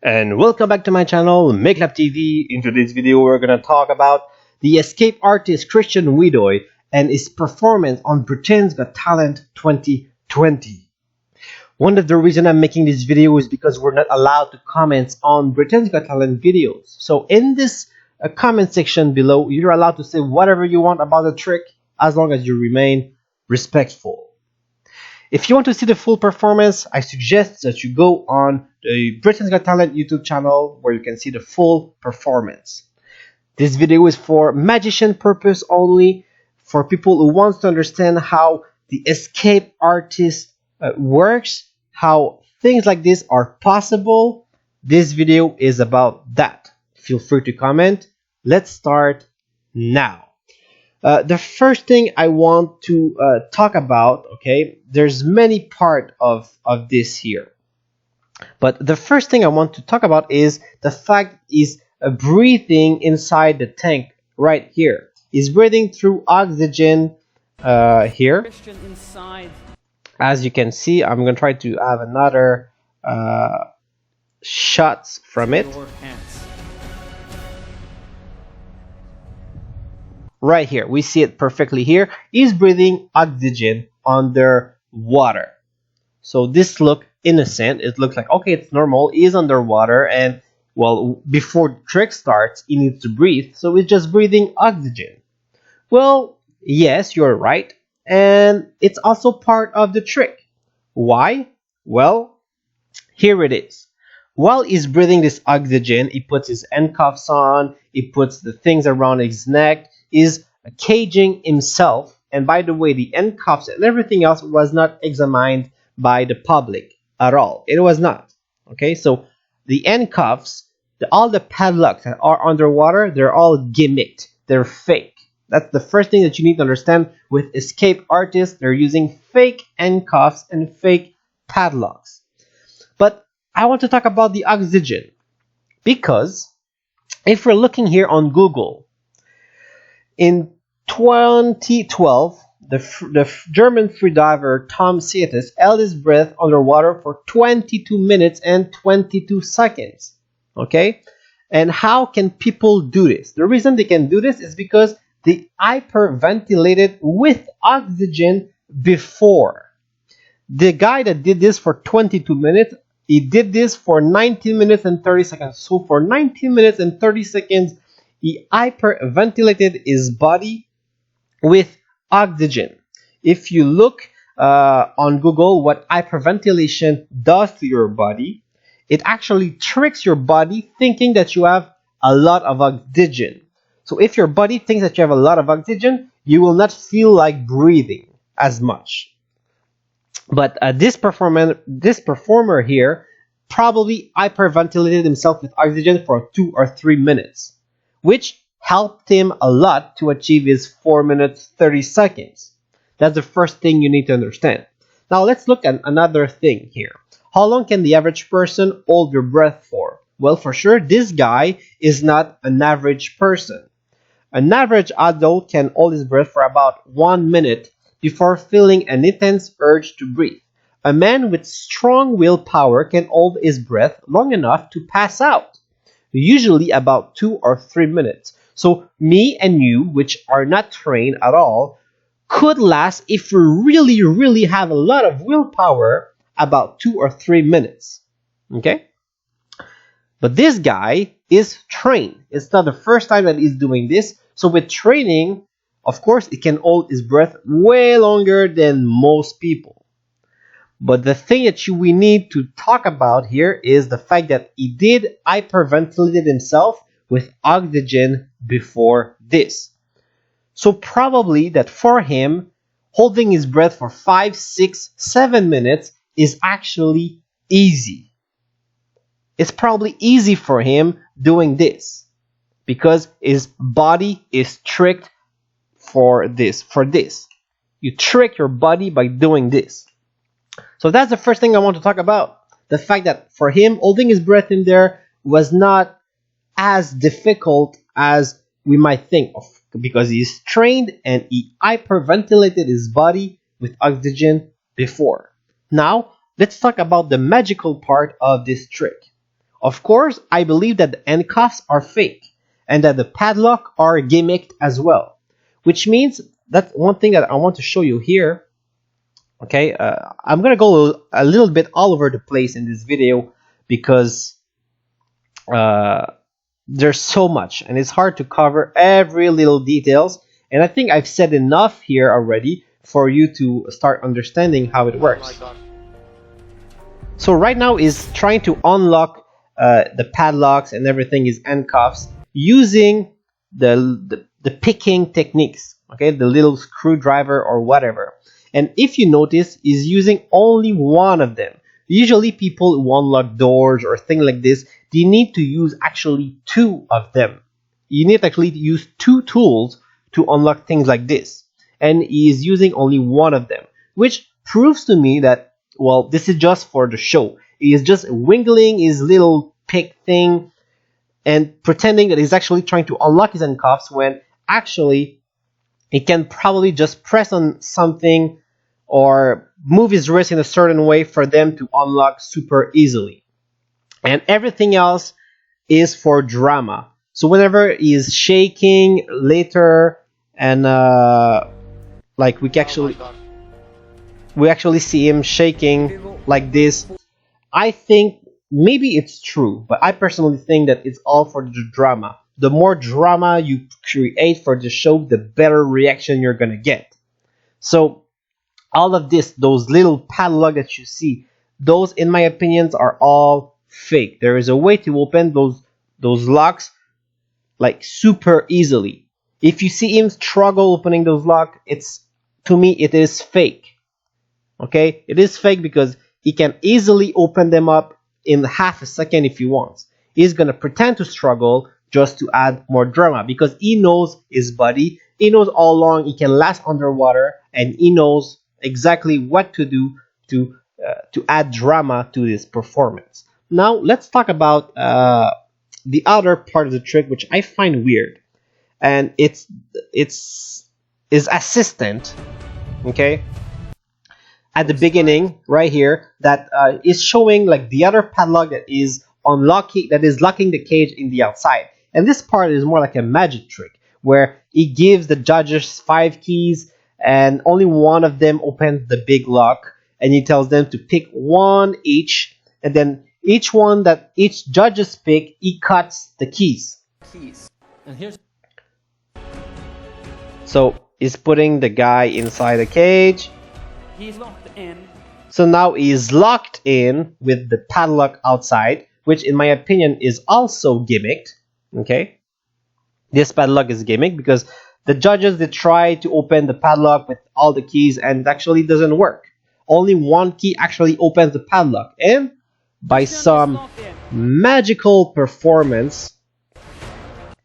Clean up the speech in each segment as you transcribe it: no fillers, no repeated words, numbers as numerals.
And welcome back to my channel, Makeup TV. In today's video, we're going to talk about the escape artist Christian Wedoy and his performance on Britain's Got Talent 2020. One of the reasons I'm making this video is because we're not allowed to comment on Britain's Got Talent videos. So in this comment section below, you're allowed to say whatever you want about the trick as long as you remain respectful. If you want to see the full performance, I suggest that you go on the Britain's Got Talent YouTube channel where you can see the full performance. This video is for magician purpose only, for people who want to understand how the escape artist works, how things like this are possible. This video is about that. Feel free to comment. Let's start now. The first thing I want to talk about, okay, there's many part of this here. But the first thing I want to talk about is the fact is breathing inside the tank right here. He's breathing through oxygen here. As you can see, I'm going to try to have another shots from it. Right here, we see it perfectly here. He's breathing oxygen under water. So this looks innocent. It looks like, okay, it's normal. He's underwater and, well, before the trick starts, he needs to breathe. So he's just breathing oxygen. Well, yes, you're right. And it's also part of the trick. Why? Well, here it is. While he's breathing this oxygen, he puts his handcuffs on. He puts the things around his neck. Is caging himself, and by the way, the handcuffs and everything else was not examined by the public at all. It was not. Okay, so the handcuffs, all the padlocks that are underwater, they're all gimmicked. They're fake. That's the first thing that you need to understand with escape artists. They're using fake handcuffs and fake padlocks. But I want to talk about the oxygen, because if we're looking here on Google, in 2012, the German freediver Tom Sietes held his breath underwater for 22 minutes and 22 seconds. Okay? And how can people do this? The reason they can do this is because they hyperventilated with oxygen before. The guy that did this for 22 minutes, he did this for 19 minutes and 30 seconds. So for 19 minutes and 30 seconds, he hyperventilated his body with oxygen. If you look on Google what hyperventilation does to your body, it actually tricks your body thinking that you have a lot of oxygen. So if your body thinks that you have a lot of oxygen, you will not feel like breathing as much. But this performer here probably hyperventilated himself with oxygen for 2 or 3 minutes, which helped him a lot to achieve his 4 minutes 30 seconds. That's the first thing you need to understand. Now let's look at another thing here. How long can the average person hold your breath for? Well, for sure, this guy is not an average person. An average adult can hold his breath for about 1 minute before feeling an intense urge to breathe. A man with strong willpower can hold his breath long enough to pass out, usually about 2 or 3 minutes. So me and you, which are not trained at all, could last, if we really have a lot of willpower, about 2 or 3 minutes. Okay? But this guy is trained. It's not the first time that he's doing this. So with training, of course, he can hold his breath way longer than most people. But the thing that we need to talk about here is the fact that he did hyperventilate himself with oxygen before this. So probably that for him, holding his breath for 5, 6, 7 minutes is actually easy. It's probably easy for him doing this because his body is tricked for this. You trick your body by doing this. So that's the first thing I want to talk about. The fact that for him, holding his breath in there was not as difficult as we might think of, because he's trained and he hyperventilated his body with oxygen before. Now, let's talk about the magical part of this trick. Of course, I believe that the handcuffs are fake and that the padlock are gimmicked as well, which means that's one thing that I want to show you here. Okay, I'm gonna go a little bit all over the place in this video because there's so much and it's hard to cover every little details, and I think I've said enough here already for you to start understanding how it works. So right now is trying to unlock the padlocks and everything is handcuffs using the picking techniques, okay, the little screwdriver or whatever. And if you notice, is using only one of them. Usually people who unlock doors or things like this, they need to use actually two of them. You need to actually use two tools to unlock things like this. And he is using only one of them, which proves to me that, well, this is just for the show. He is just wiggling his little pick thing and pretending that he's actually trying to unlock his handcuffs when actually he can probably just press on something or move his wrist in a certain way for them to unlock super easily. And everything else is for drama. So whenever he is shaking later and like we actually see him shaking like this, I think maybe it's true, but I personally think that it's all for the drama. The more drama you create for the show, the better reaction you're gonna get. So all of this, those little padlock that you see, those in my opinions are all fake. There is a way to open those locks like super easily. If you see him struggle opening those locks, to me it is fake. Okay, it is fake because he can easily open them up in half a second if he wants. He's gonna pretend to struggle just to add more drama because he knows his body. He knows how long he can last underwater, and he knows exactly what to do to add drama to this performance. Now let's talk about the other part of the trick, which I find weird, and it's his assistant. Okay, at the beginning right here, that is showing like the other padlock that is unlocking, that is locking the cage in the outside. And this part is more like a magic trick where he gives the judges 5 keys and only one of them opens the big lock, and he tells them to pick one each, and then each one that each judges pick, he cuts the keys. And here's So he's putting the guy inside the cage. he's locked in. So now he's locked in with the padlock outside, which in my opinion is also gimmicked. Okay, this padlock is gimmicked because the judges, they try to open the padlock with all the keys and it actually doesn't work. Only one key actually opens the padlock, and by some magical performance,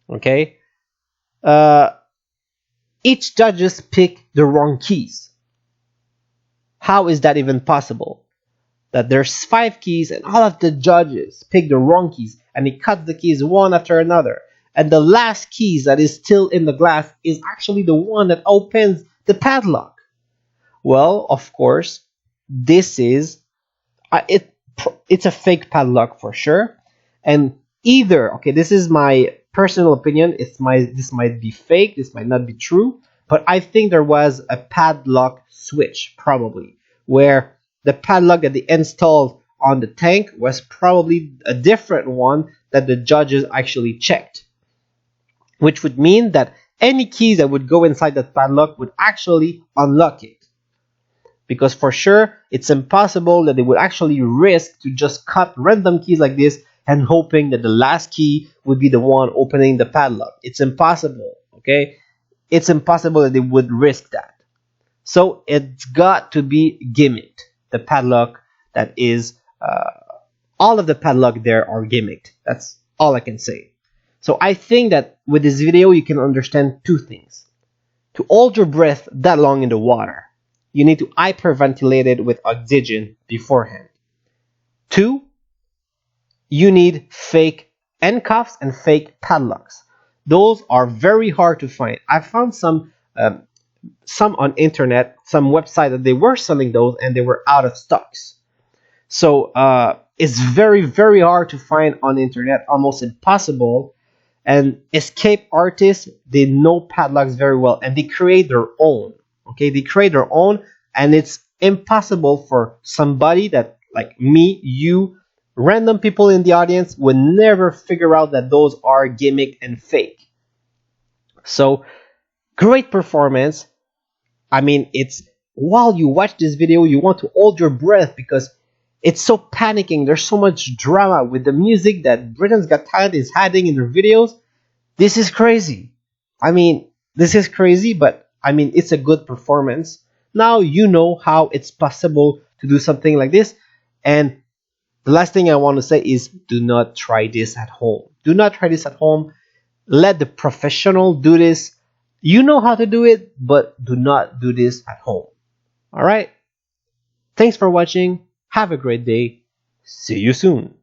okay, each judges pick the wrong keys. How is that even possible? That there's 5 keys and all of the judges pick the wrong keys, and he cuts the keys one after another, and the last keys that is still in the glass is actually the one that opens the padlock. Well, of course, this is it's a fake padlock for sure. And either, okay, this is my personal opinion, this might be fake, this might not be true, but I think there was a padlock switch probably, where the padlock that they installed on the tank was probably a different one that the judges actually checked, which would mean that any keys that would go inside that padlock would actually unlock it. Because for sure, it's impossible that they would actually risk to just cut random keys like this and hoping that the last key would be the one opening the padlock. It's impossible, okay? It's impossible that they would risk that. So it's got to be gimmicked. The padlock that is, all of the padlock there are gimmicked. That's all I can say. So I think that with this video, you can understand 2 things. To hold your breath that long in the water, you need to hyperventilate it with oxygen beforehand. 2, you need fake handcuffs and fake padlocks. Those are very hard to find. I found some on internet, some website that they were selling those and they were out of stocks. So it's very, very hard to find on the internet, almost impossible. And escape artists, they know padlocks very well, and they create their own. Okay, they create their own, and it's impossible for somebody that, like me, you, random people in the audience, would never figure out that those are gimmick and fake. So great performance. I mean, it's while you watch this video, you want to hold your breath because it's so panicking. There's so much drama with the music that Britain's Got Talent is adding in their videos. This is crazy. I mean, this is crazy, but I mean, it's a good performance. Now you know how it's possible to do something like this. And the last thing I want to say is do not try this at home. Do not try this at home. Let the professional do this. You know how to do it, but do not do this at home. All right? Thanks for watching. Have a great day. See you soon.